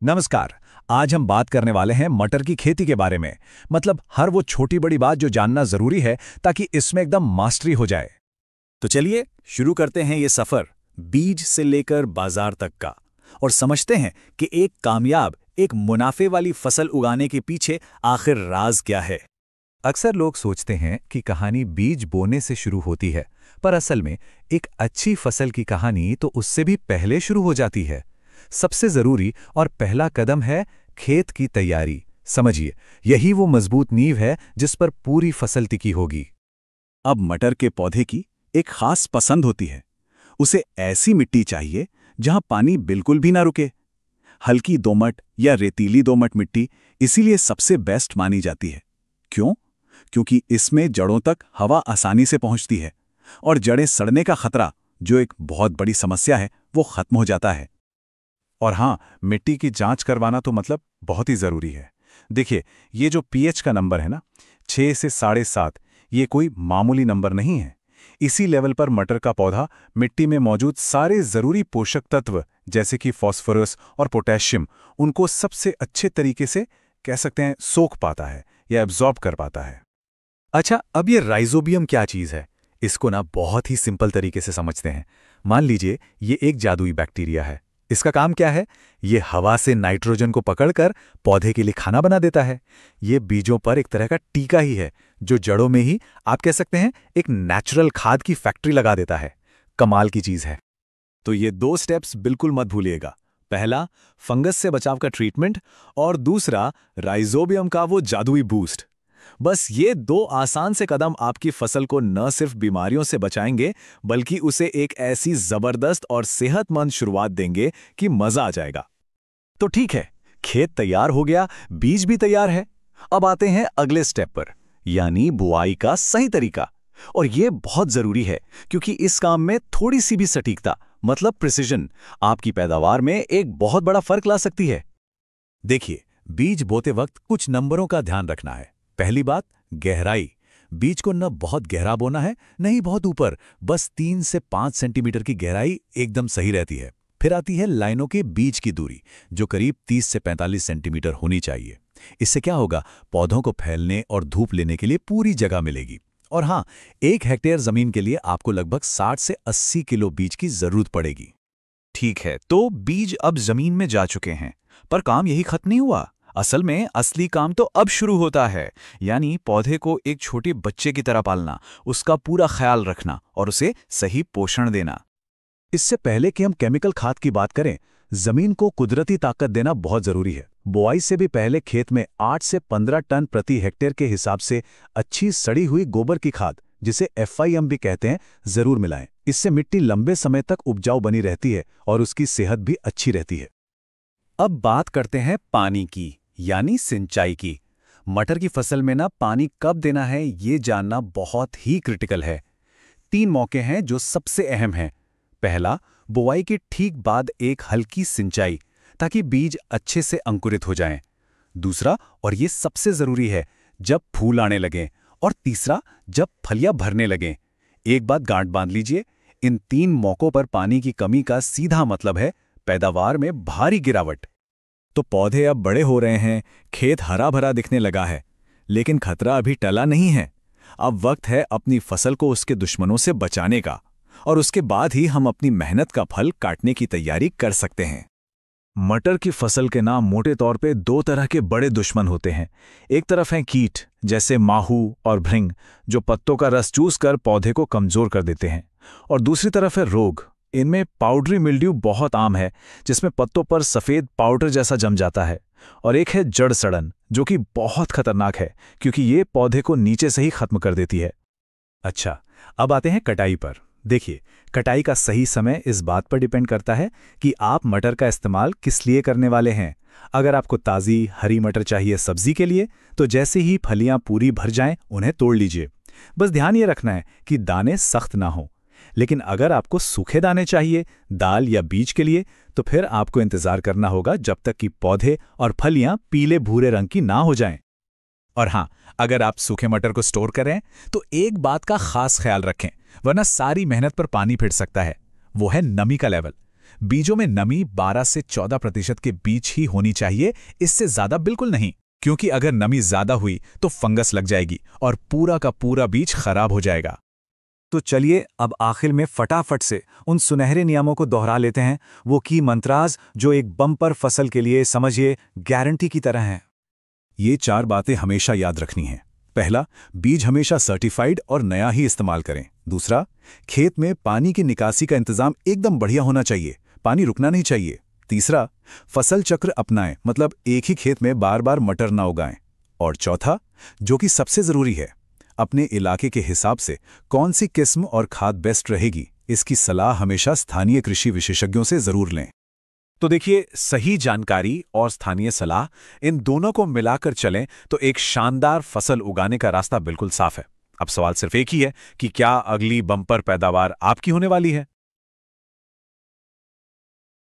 नमस्कार। आज हम बात करने वाले हैं मटर की खेती के बारे में। मतलब हर वो छोटी बड़ी बात जो जानना जरूरी है ताकि इसमें एकदम मास्टरी हो जाए। तो चलिए शुरू करते हैं ये सफर बीज से लेकर बाजार तक का और समझते हैं कि एक कामयाब एक मुनाफे वाली फसल उगाने के पीछे आखिर राज क्या है। अक्सर लोग सोचते हैं कि कहानी बीज बोने से शुरू होती है, पर असल में एक अच्छी फसल की कहानी तो उससे भी पहले शुरू हो जाती है। सबसे जरूरी और पहला कदम है खेत की तैयारी। समझिए, यही वो मजबूत नींव है जिस पर पूरी फसल टिकी होगी। अब मटर के पौधे की एक खास पसंद होती है। उसे ऐसी मिट्टी चाहिए जहां पानी बिल्कुल भी ना रुके। हल्की दोमट या रेतीली दोमट मिट्टी इसीलिए सबसे बेस्ट मानी जाती है। क्यों? क्योंकि इसमें जड़ों तक हवा आसानी से पहुंचती है और जड़ें सड़ने का खतरा, जो एक बहुत बड़ी समस्या है, वो खत्म हो जाता है। और हाँ, मिट्टी की जांच करवाना तो मतलब बहुत ही ज़रूरी है। देखिए, ये जो पीएच का नंबर है ना, 6 से 7.5, ये कोई मामूली नंबर नहीं है। इसी लेवल पर मटर का पौधा मिट्टी में मौजूद सारे ज़रूरी पोषक तत्व जैसे कि फॉस्फोरस और पोटेशियम, उनको सबसे अच्छे तरीके से कह सकते हैं सोख पाता है या एब्जॉर्ब कर पाता है। अच्छा, अब ये राइजोबियम क्या चीज़ है? इसको ना बहुत ही सिंपल तरीके से समझते हैं। मान लीजिए ये एक जादुई बैक्टीरिया है। इसका काम क्या है? ये हवा से नाइट्रोजन को पकड़कर पौधे के लिए खाना बना देता है। ये बीजों पर एक तरह का टीका ही है जो जड़ों में ही आप कह सकते हैं एक नेचुरल खाद की फैक्ट्री लगा देता है। कमाल की चीज है। तो ये 2 स्टेप्स बिल्कुल मत भूलिएगा। पहला, फंगस से बचाव का ट्रीटमेंट, और दूसरा, राइजोबियम का वो जादुई बूस्ट। बस ये 2 आसान से कदम आपकी फसल को न सिर्फ बीमारियों से बचाएंगे, बल्कि उसे एक ऐसी जबरदस्त और सेहतमंद शुरुआत देंगे कि मजा आ जाएगा। तो ठीक है, खेत तैयार हो गया, बीज भी तैयार है। अब आते हैं अगले स्टेप पर, यानी बुआई का सही तरीका। और ये बहुत जरूरी है क्योंकि इस काम में थोड़ी सी भी सटीकता, मतलब प्रिसिजन, आपकी पैदावार में एक बहुत बड़ा फर्क ला सकती है। देखिए, बीज बोते वक्त कुछ नंबरों का ध्यान रखना है। पहली बात, गहराई। बीज को न बहुत गहरा बोना है, न ही बहुत ऊपर। बस 3 से 5 सेंटीमीटर की गहराई एकदम सही रहती है। फिर आती है लाइनों के बीच की दूरी, जो करीब 30 से 45 सेंटीमीटर होनी चाहिए। इससे क्या होगा? पौधों को फैलने और धूप लेने के लिए पूरी जगह मिलेगी। और हाँ, 1 हेक्टेयर जमीन के लिए आपको लगभग 60 से 80 किलो बीज की जरूरत पड़ेगी। ठीक है, तो बीज अब जमीन में जा चुके हैं, पर काम यही खत्म नहीं हुआ। असल में असली काम तो अब शुरू होता है, यानी पौधे को एक छोटे बच्चे की तरह पालना, उसका पूरा ख्याल रखना और उसे सही पोषण देना। इससे पहले कि हम केमिकल खाद की बात करें, जमीन को कुदरती ताकत देना बहुत जरूरी है। बुआई से भी पहले खेत में 8 से 15 टन प्रति हेक्टेयर के हिसाब से अच्छी सड़ी हुई गोबर की खाद, जिसे FIM भी कहते हैं, जरूर मिलाएं। इससे मिट्टी लंबे समय तक उपजाऊ बनी रहती है और उसकी सेहत भी अच्छी रहती है। अब बात करते हैं पानी की, यानी सिंचाई की। मटर की फसल में ना पानी कब देना है, ये जानना बहुत ही क्रिटिकल है। 3 मौके हैं जो सबसे अहम हैं। पहला, बुआई के ठीक बाद एक हल्की सिंचाई, ताकि बीज अच्छे से अंकुरित हो जाएं। दूसरा, और ये सबसे जरूरी है, जब फूल आने लगें। और तीसरा, जब फलियां भरने लगें। एक बात गांठ बांध लीजिए, इन 3 मौकों पर पानी की कमी का सीधा मतलब है पैदावार में भारी गिरावट। तो पौधे अब बड़े हो रहे हैं, खेत हरा भरा दिखने लगा है, लेकिन खतरा अभी टला नहीं है। अब वक्त है अपनी फसल को उसके दुश्मनों से बचाने का, और उसके बाद ही हम अपनी मेहनत का फल काटने की तैयारी कर सकते हैं। मटर की फसल के नाम मोटे तौर पे 2 तरह के बड़े दुश्मन होते हैं। एक तरफ हैं कीट, जैसे माहू और भृंग, जो पत्तों का रस चूस कर पौधे को कमजोर कर देते हैं। और दूसरी तरफ है रोग। इनमें पाउडरी मिल्ड्यू बहुत आम है, जिसमें पत्तों पर सफेद पाउडर जैसा जम जाता है। और एक है जड़ सड़न, जो कि बहुत खतरनाक है क्योंकि ये पौधे को नीचे से ही खत्म कर देती है। अच्छा, अब आते हैं कटाई पर। देखिए, कटाई का सही समय इस बात पर डिपेंड करता है कि आप मटर का इस्तेमाल किस लिए करने वाले हैं। अगर आपको ताज़ी हरी मटर चाहिए सब्जी के लिए, तो जैसे ही फलियां पूरी भर जाएं, उन्हें तोड़ लीजिए। बस ध्यान ये रखना है कि दाने सख्त ना हों। लेकिन अगर आपको सूखे दाने चाहिए दाल या बीज के लिए, तो फिर आपको इंतजार करना होगा जब तक कि पौधे और फलियां पीले भूरे रंग की ना हो जाएं। और हाँ, अगर आप सूखे मटर को स्टोर करें तो एक बात का खास ख्याल रखें, वरना सारी मेहनत पर पानी फिर सकता है। वो है नमी का लेवल। बीजों में नमी 12 से 14% के बीच ही होनी चाहिए, इससे ज्यादा बिल्कुल नहीं, क्योंकि अगर नमी ज्यादा हुई तो फंगस लग जाएगी और पूरा का पूरा बीज खराब हो जाएगा। तो चलिए अब आखिर में फटाफट से उन सुनहरे नियमों को दोहरा लेते हैं, वो की मंत्राज जो एक बम्पर फसल के लिए समझिए गारंटी की तरह हैं। ये 4 बातें हमेशा याद रखनी हैं। पहला, बीज हमेशा सर्टिफाइड और नया ही इस्तेमाल करें। दूसरा, खेत में पानी की निकासी का इंतजाम एकदम बढ़िया होना चाहिए, पानी रुकना नहीं चाहिए। तीसरा, फसल चक्र अपनाएं, मतलब एक ही खेत में बार बार मटर ना उगाएं। और चौथा, जो कि सबसे जरूरी है, अपने इलाके के हिसाब से कौन सी किस्म और खाद बेस्ट रहेगी, इसकी सलाह हमेशा स्थानीय कृषि विशेषज्ञों से जरूर लें। तो देखिए, सही जानकारी और स्थानीय सलाह, इन दोनों को मिलाकर चलें तो एक शानदार फसल उगाने का रास्ता बिल्कुल साफ है। अब सवाल सिर्फ एक ही है कि क्या अगली बम्पर पैदावार आपकी होने वाली है?